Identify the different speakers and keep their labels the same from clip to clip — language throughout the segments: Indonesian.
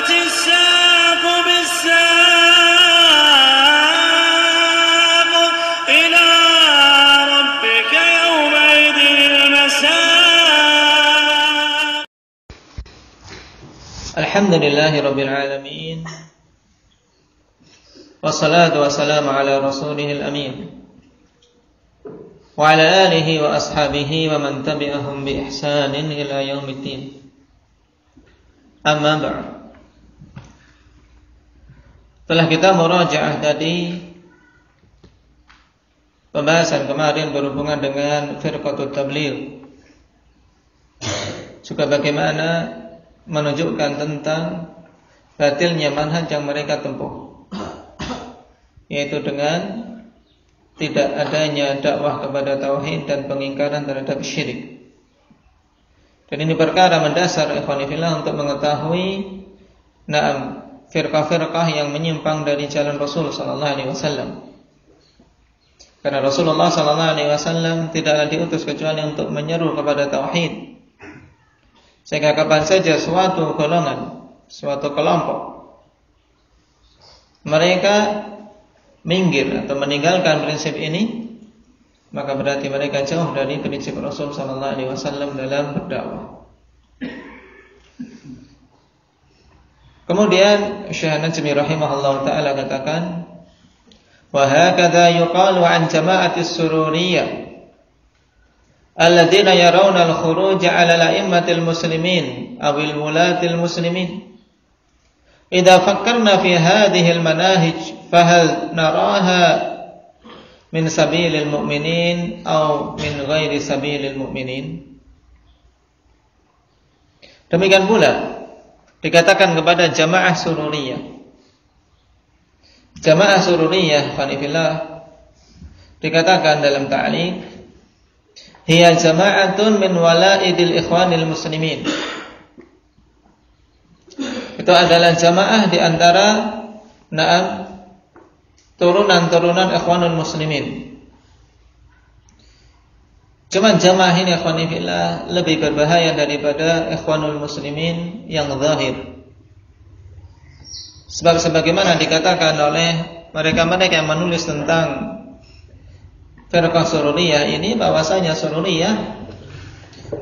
Speaker 1: والتفت الساق بالساق إلى ربك يومئذ المساق.
Speaker 2: الحمد لله رب العالمين والصلاة والسلام على رسوله الأمين وعلى آله وأصحابه ومن تبعهم بإحسان إلى يوم الدين. Amma ba'd. Setelah kita murajaah tadi pembahasan kemarin berhubungan dengan firqatut tabligh, juga bagaimana menunjukkan tentang batilnya manhaj yang mereka tempuh, yaitu dengan tidak adanya dakwah kepada tauhid dan pengingkaran terhadap syirik. Dan ini perkara mendasar ikhwani fillah untuk mengetahui firqah-firqah yang menyimpang dari jalan Rasul sallallahu alaihi wasallam. Karena Rasulullah sallallahu alaihi wasallam tidaklah diutus kecuali untuk menyeru kepada tauhid. Sehingga kapan saja suatu golongan, suatu kelompok mereka minggir atau meninggalkan prinsip ini, maka berarti mereka jauh dari prinsip Rasul sallallahu alaihi wasallam dalam berdakwah. Kemudian Syekh Najmi rahimahullah taala katakan, wa hakadha yuqalu an jama'atis sururiyah alladziina yarawna al-khuruj 'ala al-a'immatil muslimin aw al-wulatil muslimin. Idza fakkarna fi hadhihi al-manahij fahal naraha min sabilil mu'minin atau min ghairi sabilil mu'minin. Demikian pula dikatakan kepada jamaah sururiyah. Jamaah sururiyah fanifillah dikatakan dalam ta'liq, hiya jama'atun min wala'idil ikhwanil muslimin. Itu adalah jamaah di antara turunan-turunan ikhwanul muslimin. Cuman jamaah ini ikhwani fillah lebih berbahaya daripada ikhwanul muslimin yang zahir. Sebab sebagaimana dikatakan oleh mereka-mereka yang menulis tentang firqah sururiyah ini, bahwasanya sururiyah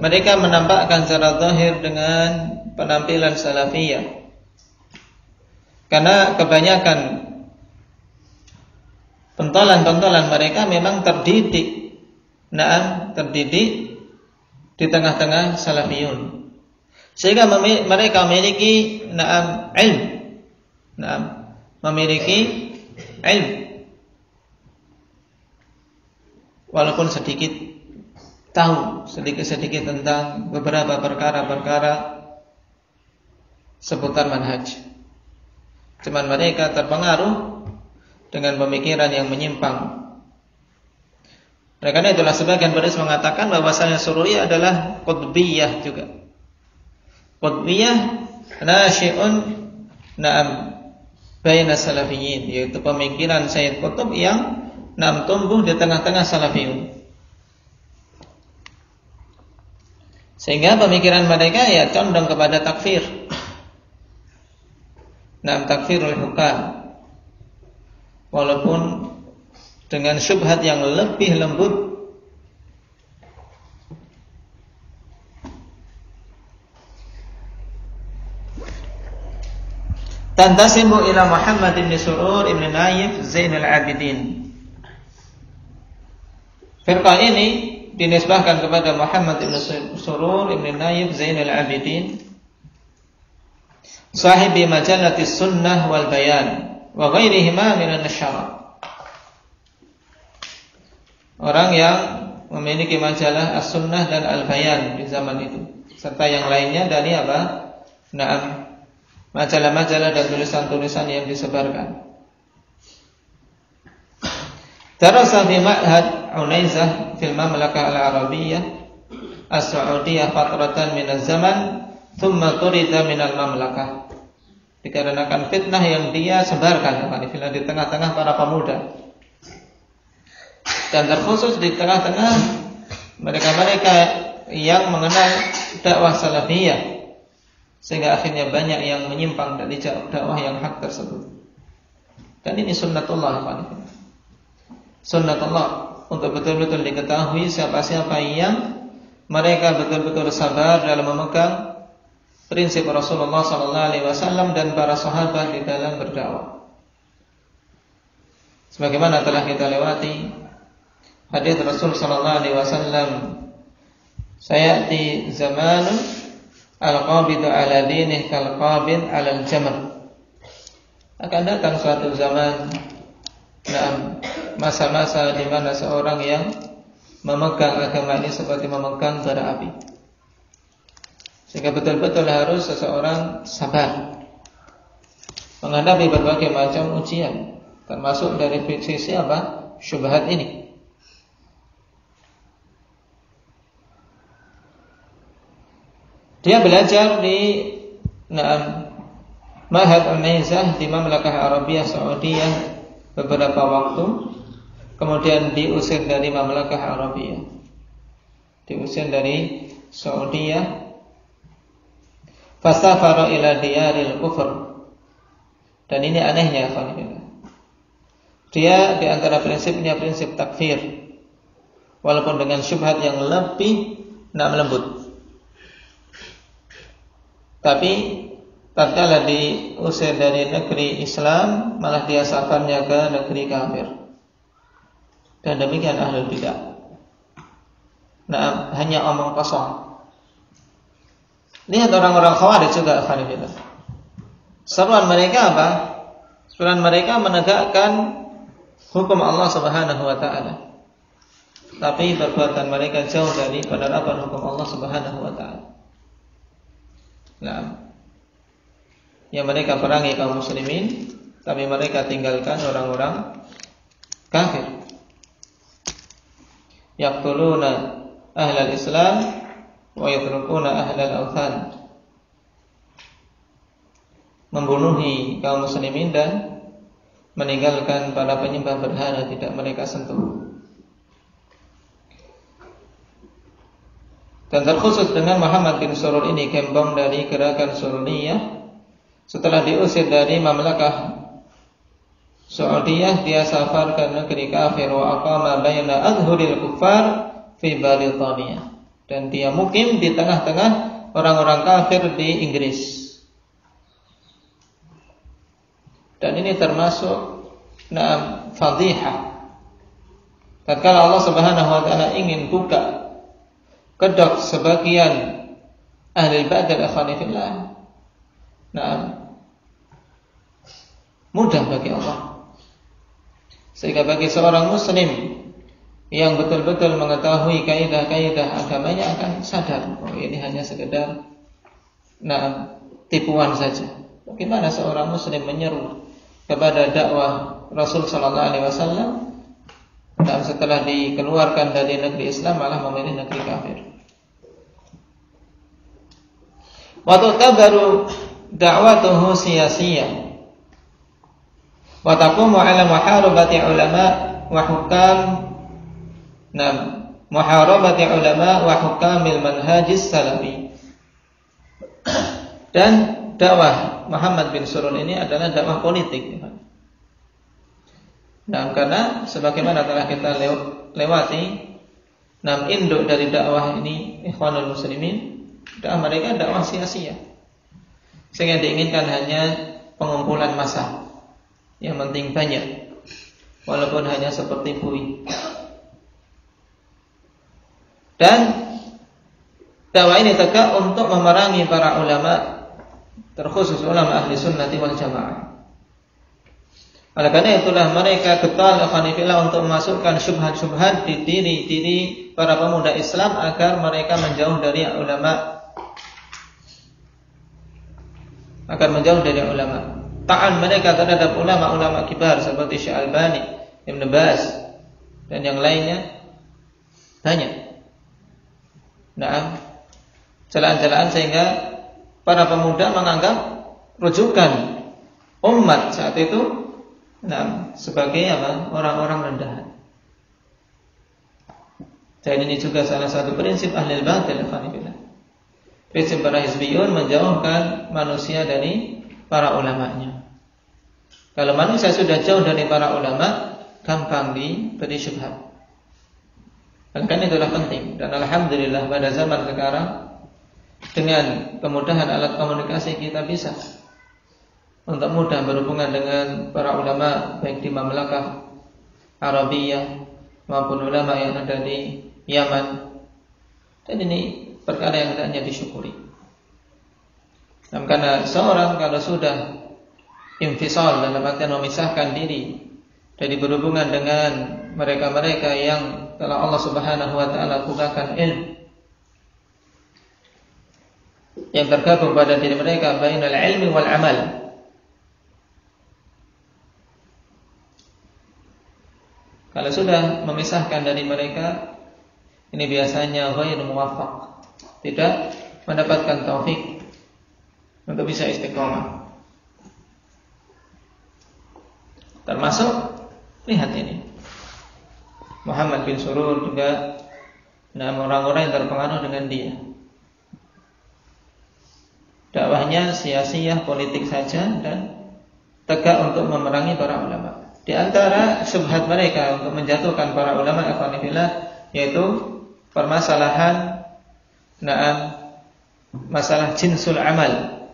Speaker 2: mereka menampakkan secara zahir dengan penampilan salafiyah. Karena kebanyakan pentolan-pentolan mereka memang terdidik di tengah-tengah salafiyun, sehingga mereka memiliki ilmu, walaupun sedikit tahu sedikit tentang beberapa perkara-perkara seputar manhaj. Cuman mereka terpengaruh dengan pemikiran yang menyimpang. Oleh karena itulah sebagian penulis mengatakan bahwasanya sururiyah adalah qutbiyah juga. Qutbiyah nasyi'un baina salafiyyin, yaitu pemikiran Sayyid Qutb yang tumbuh di tengah-tengah salafiyun. Sehingga pemikiran mereka ya condong kepada takfir. Takfirul hukam. Walaupun dengan syubhat yang lebih lembut. Tantasibu ila Muhammad ibn Surur ibn Naif Zainal Abidin. Firqah ini dinisbahkan kepada Muhammad ibn Surur ibn Naif Zainal Abidin, sahibi majalati sunnah wal bayan wa ghairihima minan nasyara. Orang yang memiliki majalah As-Sunnah dan Al-Bayan di zaman itu, serta yang lainnya dari majalah-majalah dan tulisan-tulisan yang disebarkan. Darasa fi Ma'had Unaizah fil Mamlakah Al-Arabiyyah As-Saudiyah fatratan min az-zaman thumma turida min al-mamlakah. Dikarenakan fitnah yang dia sebarkan di tengah-tengah para pemuda, dan terkhusus di tengah-tengah mereka-mereka yang mengenal dakwah salafiyah, sehingga akhirnya banyak yang menyimpang dari dakwah yang hak tersebut. Dan ini sunnatullah, sunnatullah untuk betul-betul diketahui siapa-siapa yang mereka betul-betul sabar dalam memegang prinsip Rasulullah SAW dan para sahabat di dalam berdakwah. Sebagaimana telah kita lewati hadis Rasul SAW, sayati zamanun al-qabidu ala dinih kal-qabid ala al-jamr. Akan datang suatu zaman, masa-masa di mana seorang yang memegang agama ini seperti memegang bara api, sehingga betul-betul harus seseorang sabar menghadapi berbagai macam ujian, termasuk dari sisi syubhat ini. Dia belajar di Ma'had Unaizah di Mamlakah Arabiyah Saudiyah beberapa waktu, kemudian diusir dari Mamlakah Arabiyah, diusir dari Saudiyah, fasafara ila diyaril kufr. Dan ini anehnya, dia di antara prinsipnya prinsip takfir, walaupun dengan syubhat yang lebih lembut. Tapi tatkala diusir dari negeri Islam, malah dia safarnya ke negeri kafir. Dan demikian ahlul bidah. Hanya omong kosong. Lihat orang-orang Khawarij juga, akhirnya seruan mereka apa? Seruan mereka menegakkan hukum Allah Subhanahu wa taala. Tapi perbuatan mereka jauh dari penerapan hukum Allah Subhanahu wa taala. Yang mereka perangi kaum muslimin, tapi mereka tinggalkan orang-orang kafir. Yaqtuluna ahlal Islam wa yatrukuna ahlal awthan. Membunuhi kaum muslimin dan meninggalkan para penyembah berhala, tidak mereka sentuh. Dan terkhusus dengan Muhammad bin Surur ini, gembong dari gerakan Sururiyah, setelah diusir dari Mamlakah Saudiyah, dia safar ke negeri kafir, wa aqama baina adhuril kuffar fi Britania, dan dia mukim di tengah-tengah orang-orang kafir di Inggris. Dan ini termasuk fadhihah. Tatkala Allah Subhanahu wa taala ingin buka kedok sebagian ahli badal akhanifillah, mudah bagi Allah. Sehingga bagi seorang muslim yang betul-betul mengetahui kaidah-kaidah agamanya akan sadar, oh ini hanya sekedar tipuan saja. Bagaimana seorang muslim menyeru kepada dakwah Rasul sallallahu alaihi wasallam, dan setelah dikeluarkan dari negeri Islam malah memilih negeri kafir. Wa tu'tabaru da'watuhu siyasiyah wa taqumu 'ala muharabati ulama wa hukam muharabati ulama wa hukamil manhajis salafi. Dan dakwah Muhammad bin Surun ini adalah dakwah politik. Karena sebagaimana telah kita lewati, induk dari dakwah ini Ikhwanul Muslimin, dakwah mereka dakwah sia-sia, sehingga diinginkan hanya pengumpulan massa, yang penting banyak, walaupun hanya seperti buih. Dan dakwah ini tegak untuk memerangi para ulama, terkhusus ulama ahli sunnati wal jamaah. Oleh karena itulah mereka getol akhanifillah untuk memasukkan syubhat-syubhat di diri para pemuda Islam agar mereka menjauh dari ulama, Ta'an mereka terhadap ulama-ulama kibar seperti Syekh Albani, Ibn Baz, dan yang lainnya banyak. Celaan-celaan sehingga para pemuda menganggap rujukan umat saat itu sebagai orang-orang rendahan. Dan ini juga salah satu prinsip ahli batil. Prinsip para hizbiyun menjauhkan manusia dari para ulamanya. Kalau manusia sudah jauh dari para ulama, gampang diberi syubhat. Kan itulah penting. Dan alhamdulillah pada zaman sekarang dengan kemudahan alat komunikasi kita bisa untuk mudah berhubungan dengan para ulama baik di Mamlakah Arabiyah maupun ulama yang ada di Yaman. Dan ini perkara yang hendaknya disyukuri. Dan karena seorang kalau sudah infisal dalam artian memisahkan diri dari berhubungan dengan mereka-mereka yang telah Allah Subhanahu wa taala kurniakan ilmu yang tergabung pada diri mereka bainal ilmi wal amal. Kalau sudah memisahkan dari mereka, ini biasanya ghairu muwaffaq, tidak mendapatkan taufik untuk bisa istiqomah. Termasuk lihat ini Muhammad bin Surur juga orang-orang yang terpengaruh dengan dia. Dakwahnya sia-sia politik saja dan tegak untuk memerangi para ulama. Di antara syubhat mereka untuk menjatuhkan para ulama ikhwanillah yaitu permasalahan masalah jinsul amal.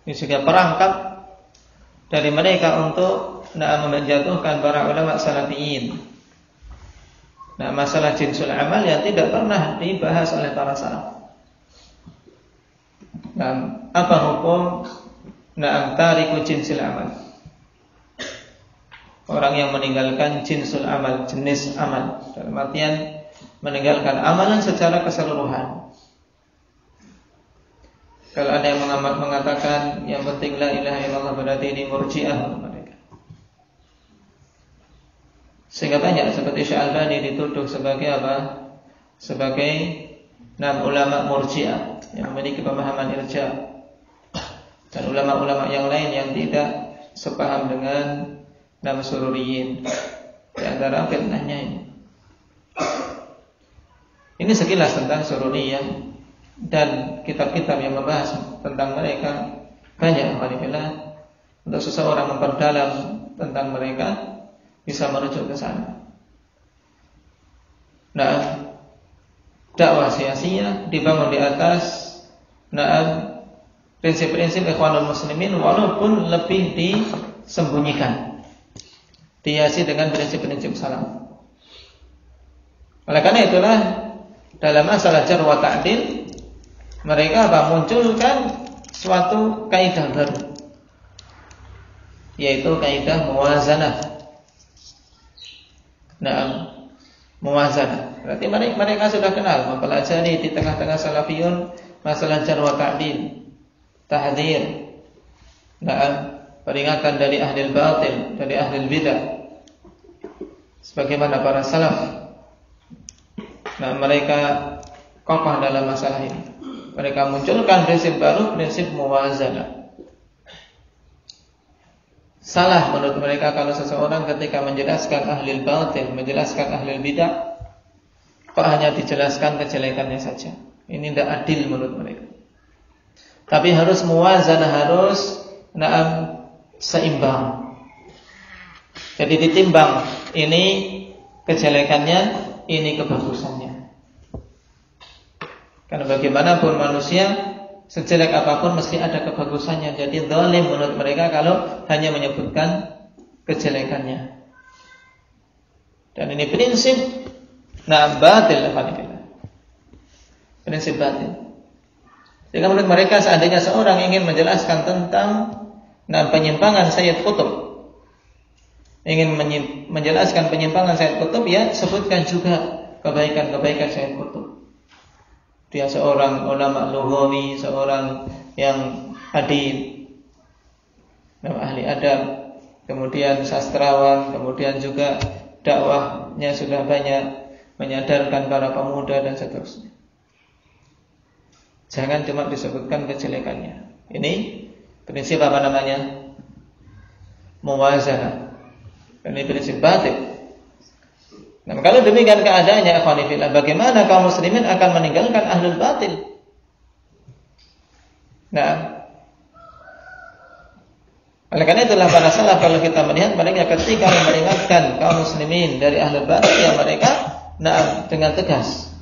Speaker 2: Ini juga perangkap dari mereka untuk menjatuhkan para ulama salafiyin. Masalah jinsul amal yang tidak pernah dibahas oleh para salaf. Apa hukum tariku jinsil amal? Orang yang meninggalkan jinsul amal, jenis amal, dalam artian meninggalkan amalan secara keseluruhan. Kalau ada yang mengatakan yang penting la ilaha illallah, berarti ini murji'ah mereka. Sehingga banyak seperti Syalbani dituduh sebagai apa? Sebagai ulama murji'ah yang memiliki pemahaman irja'. Dan ulama-ulama yang lain yang tidak sepaham dengan sururiyin. Di antara fitnahnya ini. Ini sekilas tentang sururiyah. Dan kitab-kitab yang membahas tentang mereka banyak. Alhamdulillah, untuk seseorang memperdalam tentang mereka bisa merujuk ke sana. Dakwah sia-sia dibangun di atas prinsip-prinsip ikhwanul muslimin, walaupun lebih disembunyikan, dihiasi dengan prinsip-prinsip salaf. Oleh karena itulah dalam masalah jarh wa ta'dil mereka munculkan suatu kaidah baru, yaitu kaidah muwazanah. Muwazanah. Berarti mereka sudah kenal, mempelajari di tengah-tengah salafiyun masalah jarh wa ta'dil, tahdzir, peringatan dari ahli batil, dari ahli bidah, sebagaimana para salaf. Mereka kokoh dalam masalah ini. Mereka munculkan prinsip baru, prinsip muwazanah. Salah menurut mereka kalau seseorang ketika menjelaskan ahli batil, menjelaskan ahli bidah, kok hanya dijelaskan kejelekannya saja. Ini tidak adil menurut mereka. Tapi harus muwazanah, harus seimbang. Jadi ditimbang, ini kejelekannya, ini kebagusannya. Karena bagaimanapun manusia, sejelek apapun mesti ada kebagusannya. Jadi zalim menurut mereka kalau hanya menyebutkan kejelekannya. Dan ini prinsip batil, prinsip batil. Sehingga menurut mereka seandainya seorang ingin menjelaskan tentang penyimpangan Sayyid Qutb, ingin menjelaskan penyimpangan Sayyid Qutb, ya sebutkan juga kebaikan-kebaikan Sayyid Qutb. Dia seorang ulama lughawi, seorang yang adib, ahli adab, kemudian sastrawan, kemudian juga dakwahnya sudah banyak menyadarkan para pemuda dan seterusnya. Jangan cuma disebutkan kejelekannya. Ini prinsip apa namanya? Muwazanah. Ini prinsip batil. Kalau demikian keadaannya, bagaimana kaum muslimin akan meninggalkan ahlul batil? Nah, oleh karena itulah para salaf kalau kita melihat mereka ketika memperingatkan kaum muslimin dari ahlul batil, ya mereka dengan tegas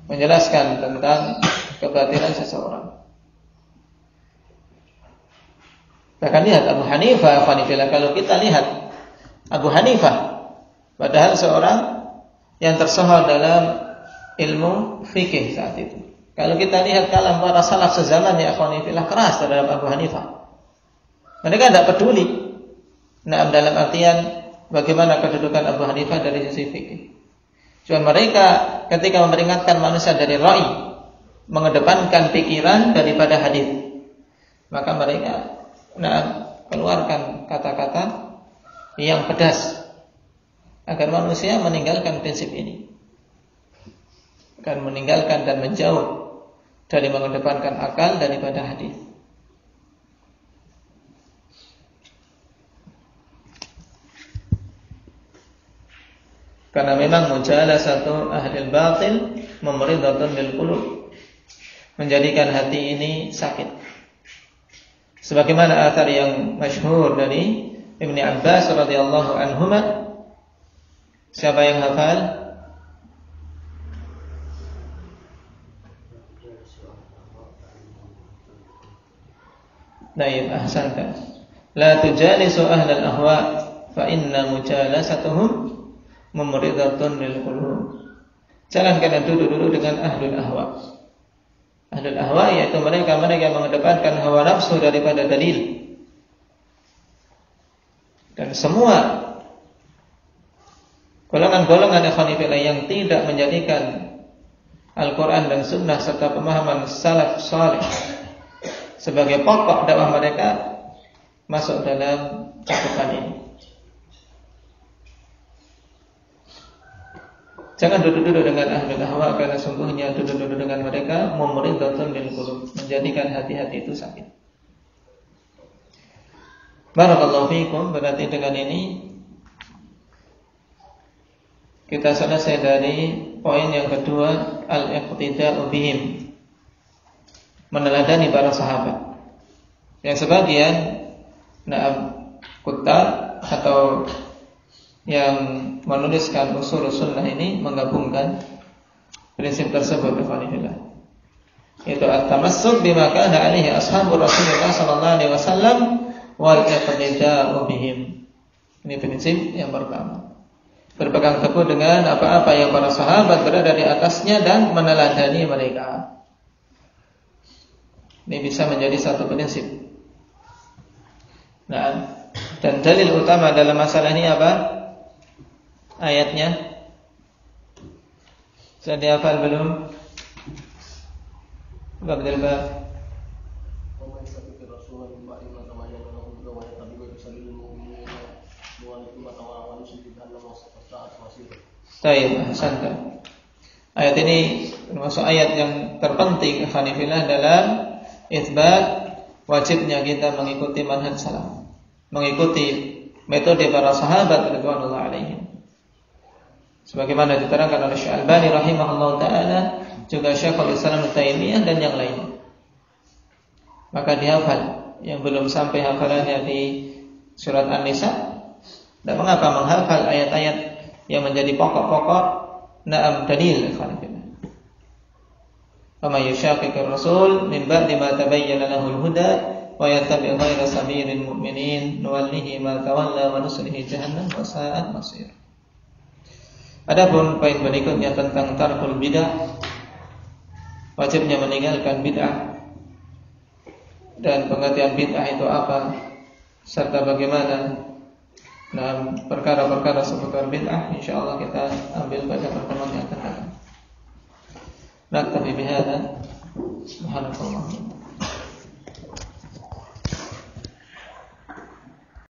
Speaker 2: menjelaskan tentang kebatilan seseorang. Bahkan lihat Abu Hanifah, kalau kita lihat Abu Hanifah, padahal seorang yang tersohor dalam ilmu fikih saat itu. Kalau kita lihat kalam para salaf sezaman, ya akhwanifillah, keras terhadap Abu Hanifah. Mereka tidak peduli dalam artian bagaimana kedudukan Abu Hanifah dari sisi fikih. Cuma mereka ketika memperingatkan manusia dari ra'i, mengedepankan pikiran daripada hadis, maka mereka keluarkan kata-kata yang pedas agar manusia meninggalkan prinsip ini, akan meninggalkan dan menjauh dari mengedepankan akal daripada hadis. Karena memang mujalasatu ahlil batil mumridatun lil qulub, menjadikan hati ini sakit. Sebagaimana athar yang masyhur dari Ibnu Abbas radhiyallahu anhuma. Siapa yang hafal? Baik, ahsanta. La tujalisu ahlal ahwa fa inna mujalasatuhum mumridatun lil qulub. Jangan kalian duduk-duduk dengan ahlul ahwa. Ahlul ahwa yaitu mereka yang mengedepankan hawa nafsu daripada dalil. Dan semua golongan-golongan ikhwanifillah yang tidak menjadikan Al-Quran dan Sunnah serta pemahaman salaf salih sebagai pokok dakwah mereka masuk dalam cakupan ini. Jangan duduk-duduk dengan ahlul ahwa, karena sungguhnya duduk-duduk dengan mereka mumridatun lil qulub, menjadikan hati-hati itu sakit. Barakallahu fiikum. Berarti dengan ini kita selesai dari poin yang kedua, al-iqtida'u bihim, meneladani para sahabat. Yang sebagian kutab atau yang menuliskan usul sunnah ini menggabungkan prinsip tersebut, yaitu at-tamassuk bima kana alaihi ashabur Rasulullah sallallahu alaihi wasallam wal iqtida'u bihim. Ini prinsip yang pertama. Berpegang teguh dengan apa-apa yang para sahabat berada di atasnya dan meneladani mereka. Ini bisa menjadi satu prinsip. Nah, dan dalil utama dalam masalah ini apa? Ayatnya sudah dihafal belum? Bab dalbab. Baik, santai. Ayat ini termasuk ayat yang terpenting ikhwanifillah dalam itsbat wajibnya kita mengikuti manhaj salaf, mengikuti metode para sahabat radhiyallahu alaihim. Sebagaimana diterangkan oleh Syekh Albani rahimahullah taala, juga Syekhul Islam Ibnu Taimiyah dan yang lain. Maka dihafal yang belum sampai hafalannya di surat An-Nisa. Tidak mengapa menghafal ayat-ayat yang menjadi pokok-pokok dalil ikhwanifillah. Wa may yushaqiqir rasul min ba'di ma tabayyana lahul huda wa yattabi' ghayra sabilil mu'minin nuwallihi ma tawalla wa nuslihi jahannam wa sa'at masir. Adapun poin berikutnya tentang tarkul bid'ah, wajibnya meninggalkan bid'ah dan pengertian bid'ah itu apa, serta bagaimana perkara-perkara seputar bid'ah, insyaallah kita ambil pada pertemuan yang akan datang. Naktabi bihadza. Subhanallah.